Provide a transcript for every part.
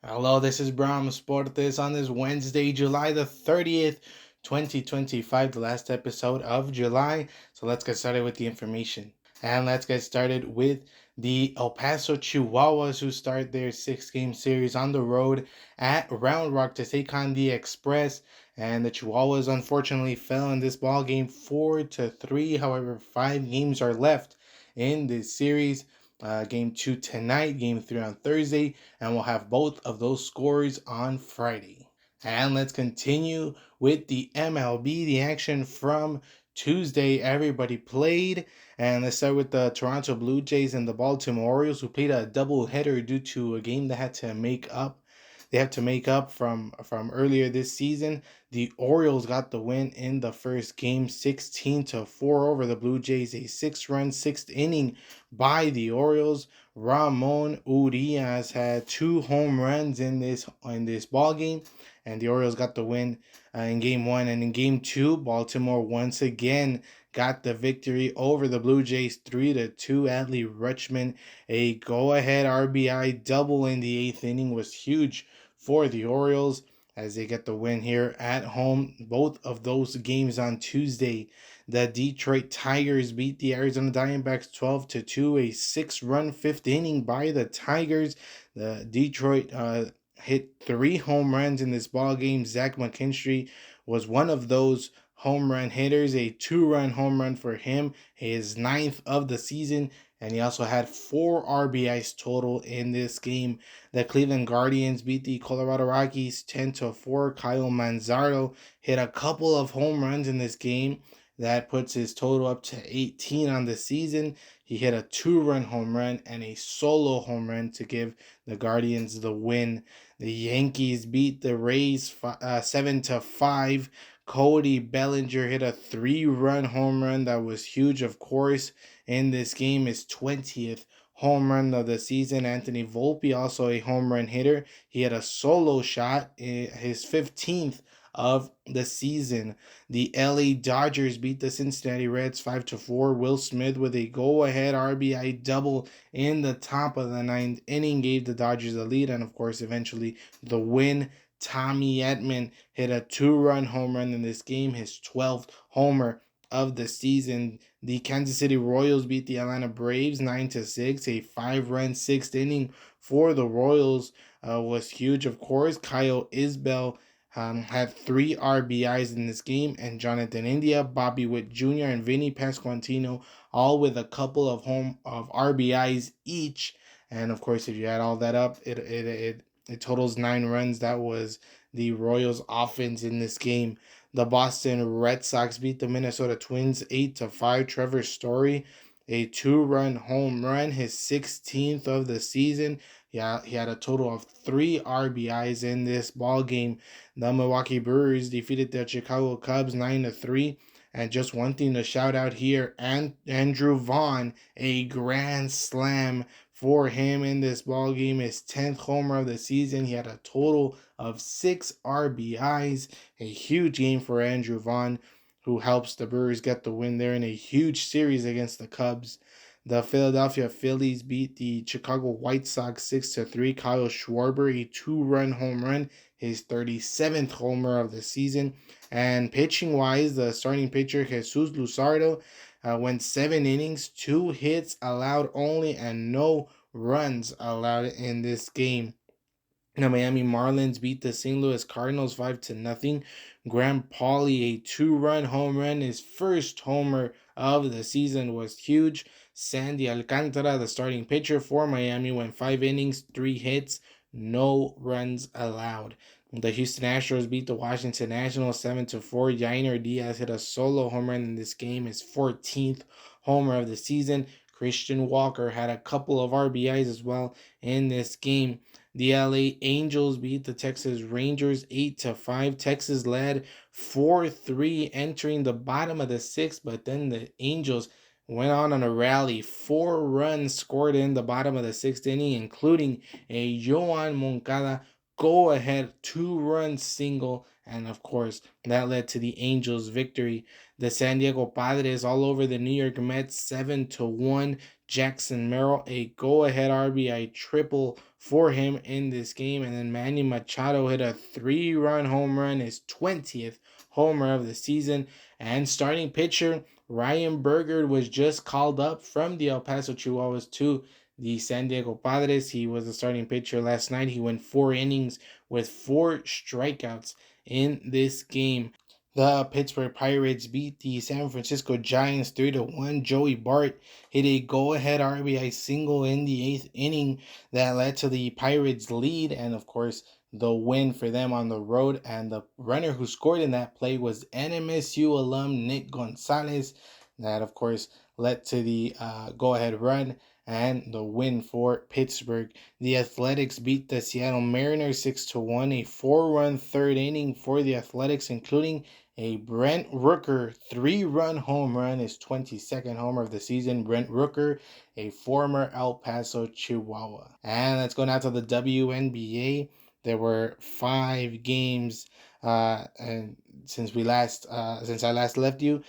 Hello, this is Bram Sportes on this Wednesday, July the 30th, 2025, the last episode of July. So let's get started with the information. And let's get started with the El Paso Chihuahuas, who start their 6 game series on the road at Round Rock to take on the Express. And the Chihuahuas unfortunately fell in this ball game 4-3. However, 5 games are left in this series. Game 2 tonight, game 3 on Thursday, and we'll have both of those scores on Friday. And let's continue with the MLB, the action from Tuesday. Everybody played, and let's start with the Toronto Blue Jays and the Baltimore Orioles, who played a doubleheader due to a game that had to make up. They have to make up from earlier this season. The Orioles got the win in the first game, 16-4 over the Blue Jays. A 6-run sixth inning by the Orioles. Ramon Urias had 2 home runs in this ball game, and the Orioles got the win in game 1. And in game 2, Baltimore once again got the victory over the Blue Jays 3-2. Adley Rutschman, a go-ahead RBI double in the 8th inning, was huge for the Orioles as they get the win here at home. Both of those games on Tuesday. The Detroit Tigers beat the Arizona Diamondbacks 12-2, a 6-run 5th inning by the Tigers. The Detroit hit 3 home runs in this ball game. Zach McKinstry was one of those home run hitters, a 2-run home run for him, his 9th of the season, and he also had 4 RBIs total in this game. The Cleveland Guardians beat the Colorado Rockies 10-4. Kyle Manzardo hit a couple of home runs in this game. That puts his total up to 18 on the season. He hit a 2-run home run and a solo home run to give the Guardians the win. The Yankees beat the Rays 7-5. Cody Bellinger hit a 3-run home run that was huge, of course, in this game. His 20th home run of the season. Anthony Volpe, also a home run hitter. He had a solo shot, his 15th of the season. The LA Dodgers beat the Cincinnati Reds 5-4. Will Smith with a go-ahead RBI double in the top of the 9th inning gave the Dodgers the lead, and of course, eventually the win. Tommy Edman hit a 2-run home run in this game, his 12th homer of the season. The Kansas City Royals beat the Atlanta Braves 9-6. A 5-run 6th inning for the Royals was huge, of course. Kyle Isbell had 3 RBIs in this game, and Jonathan India, Bobby Witt Jr., and Vinny Pasquantino, all with a couple of RBIs each. And of course, if you add all that up, it totals 9 runs. That was the Royals' offense in this game. The Boston Red Sox beat the Minnesota Twins 8-5. Trevor Story, a 2-run home run, his 16th of the season. Yeah, he had a total of 3 RBIs in this ball game. The Milwaukee Brewers defeated the Chicago Cubs 9-3. And just one thing to shout out here, and Andrew Vaughn, a grand slam for him in this ball game, his 10th homer of the season. He had a total of 6 RBIs. A huge game for Andrew Vaughn, who helps the Brewers get the win there in a huge series against the Cubs. The Philadelphia Phillies beat the Chicago White Sox 6-3. Kyle Schwarber, a 2-run home run, his 37th homer of the season. And pitching wise, the starting pitcher Jesus Luzardo went 7 innings, 2 hits allowed only, and no runs allowed in this game. The Miami Marlins beat the St. Louis Cardinals 5-0. Graham Pauley, a 2-run home run, his first homer of the season, was huge. Sandy Alcantara, the starting pitcher for Miami, went 5 innings, 3 hits, no runs allowed. The Houston Astros beat the Washington Nationals 7-4. Yainer Diaz hit a solo home run in this game, his 14th homer of the season. Christian Walker had a couple of RBIs as well in this game. The LA Angels beat the Texas Rangers 8-5. Texas led 4-3 entering the bottom of the 6th, but then the Angels went on a rally. 4 runs scored in the bottom of the 6th inning, including a Yoan Moncada go-ahead 2-run single, and of course, that led to the Angels' victory. The San Diego Padres all over the New York Mets 7-1. Jackson Merrill a go-ahead RBI triple for him in this game. And then Manny Machado hit a 3-run home run, his 20th homer of the season. And starting pitcher Ryan Berger was just called up from the El Paso Chihuahuas to the San Diego Padres. He was the starting pitcher last night. He went 4 innings with 4 strikeouts in this game. The Pittsburgh Pirates beat the San Francisco Giants 3-1. Joey Bart hit a go-ahead RBI single in the 8th inning that led to the Pirates' lead, and of course the win for them on the road. And the runner who scored in that play was NMSU alum Nick Gonzalez. That of course led to the go-ahead run and the win for Pittsburgh. The Athletics beat the Seattle Mariners 6-1. A 4-run 3rd inning for the Athletics, including a Brent Rooker 3-run home run, his 22nd homer of the season. Brent Rooker, a former El Paso Chihuahua. And let's go now to the WNBA. There were 5 games, and since I last left you.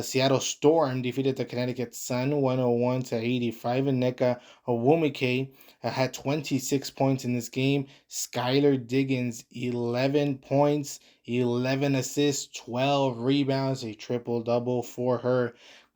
Seattle Storm defeated the Connecticut Sun 101-85, and Nneka Onwumike had 26 points in this game. Skylar Diggins 11 points, 11 assists, 12 rebounds, a triple double for her.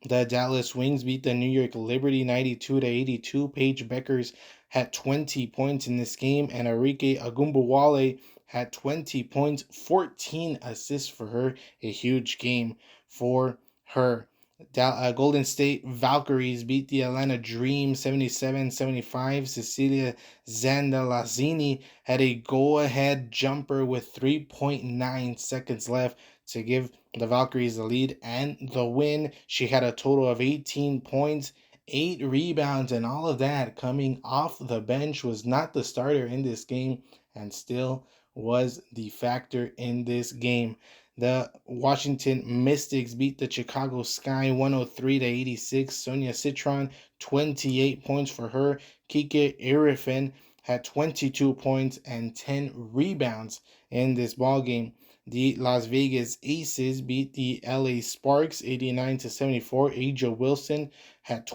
The Dallas Wings beat the New York Liberty 92-82. Paige Beckers had 20 points in this game, and Arike Agumbawale had 20 points, 14 assists for her. A huge game for her. Golden State Valkyries beat the Atlanta Dream 77-75. Cecilia Zandalazini had a go-ahead jumper with 3.9 seconds left to give the Valkyries the lead and the win. She had a total of 18 points, 8 rebounds, and all of that coming off the bench. Was not the starter in this game and still was the factor in this game. The Washington Mystics beat the Chicago Sky 103-86. Sonia Citron, 28 points for her. Kike Irifin had 22 points and 10 rebounds in this ball game. The Las Vegas Aces beat the LA Sparks 89-74. Aja Wilson had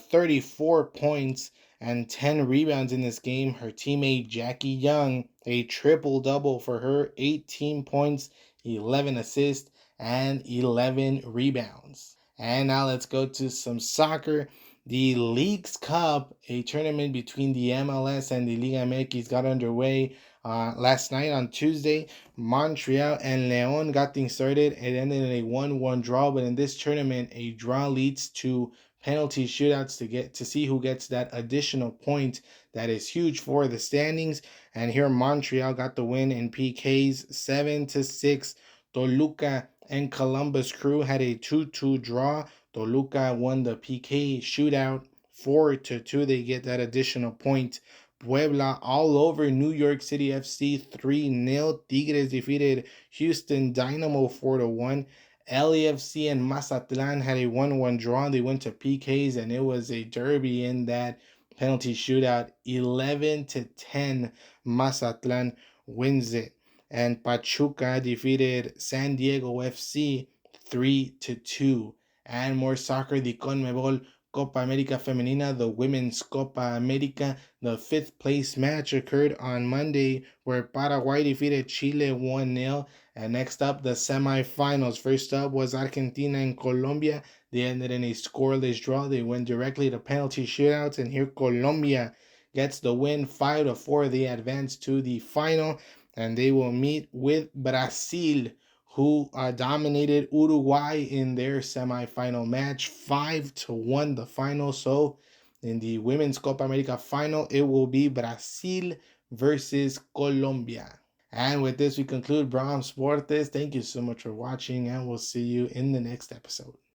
34 points and 10 rebounds in this game. Her teammate Jackie Young, a triple double for her, 18 points, 11 assists, and 11 rebounds. And now let's go to some soccer. The Leagues Cup, a tournament between the MLS and the Liga MX, got underway last night on Tuesday. Montreal and Leon got things started. It ended in a 1-1 draw, but in this tournament, a draw leads to penalty shootouts to see who gets that additional point. That is huge for the standings. And here Montreal got the win in PKs 7-6. Toluca and Columbus Crew had a 2-2 draw. Toluca won the PK shootout 4-2. They get that additional point. Puebla all over New York City FC 3-0. Tigres defeated Houston Dynamo 4-1. LAFC and Mazatlan had a 1-1 draw. They went to PKs and it was a derby in that penalty shootout. 11-10. Mazatlan wins it. And Pachuca defeated San Diego FC 3-2. And more soccer, the CONMEBOL Copa America Femenina, the Women's Copa America. The 5th-place match occurred on Monday where Paraguay defeated Chile 1-0. And next up, the semifinals. First up was Argentina and Colombia. They ended in a scoreless draw. They went directly to penalty shootouts, and here Colombia gets the win 5-4. They advance to the final, and they will meet with Brazil, who dominated Uruguay in their semifinal match 5-1 the final. So in the Women's Copa America final, it will be Brazil versus Colombia. And with this, we conclude Bram Sportes. Thank you so much for watching, and we'll see you in the next episode.